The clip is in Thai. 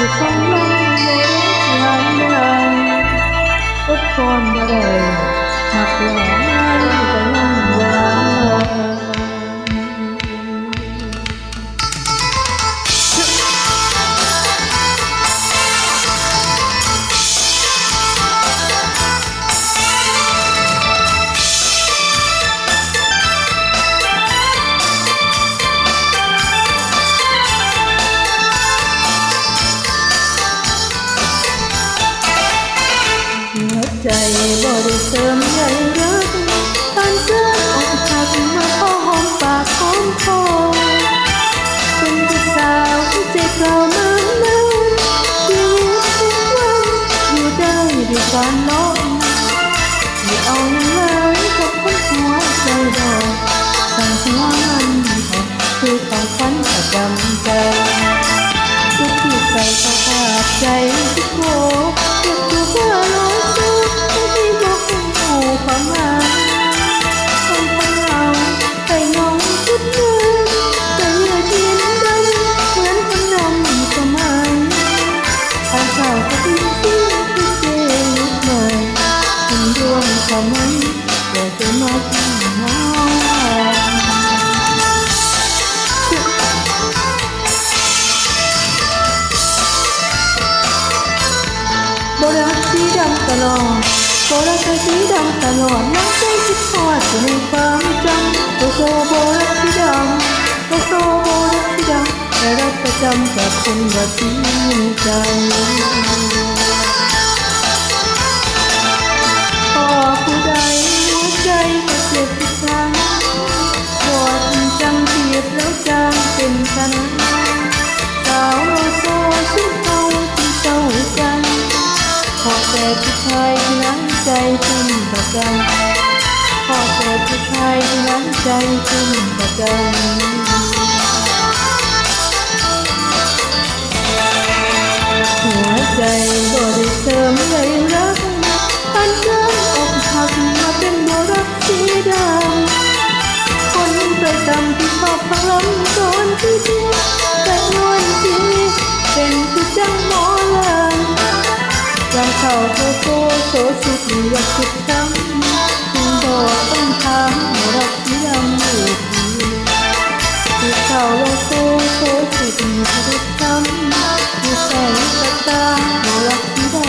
คือความลังโบราณใดอดทนบ่ได้หักหลายก็ยังหวานใจบ่ได้เสริมใยรักตอนเจออกหักมาขอหอมปากหอมคอเป็นผู้สาวใจเก่ามานานชีวิตทุกวันอยู่ได้ด้วยการนอนไม่เอาอย่างไรกับคนหัวใจดอกสั่งหัวมันออกคือของขวัญประจำใจทุกที่ใส่สภาพใจที่โกเก็บตัวเพื่อรอสู้ที่บอกคนหูความหมายคนเราใส่งงทุกเมื่อแต่เยื่อที่ดำเหมือนคนนำสมัยทางเก่าก็ทิ้งที่เจยุคใหม่คุณดวงความมันอยากจะมาที่น้องโบราณสีดำตลอดโบราณสีดำตลอดน้ำใจคิดทอดอยู่ในความจำโลโซโบราณสีดำโลโซโบราณสีดำแต่รักประจำจากคนว่าจริงใจพอผู้ใดหัวใจก็เจ็บทุกครั้งปวดจังเจ็บแล้วจางเป็นฉันสาวโลโซซึ่งเขาที่เศร้าใจขอแต่ผู้ชายที่นั้นใจขึ้นประจำขอแต่ผู้ชายที่นั้นใจขึ้นประจำหัวใจบ่ได้เสริมใยรักอันเกินอกหักมาเป็นโบรักสีดำคนประจำที่ชอบฟังลำก่อนที่เดียวแต่นวลที่เป็นผู้จังหมอลำยังเข้าโซโซสุดอยากสุดช้ำจึงบอกต้องถามรักที่ยังอยู่ที่เข้าโซสุดอยากสุดช้ำอยู่ใส่ตารักที่ดำ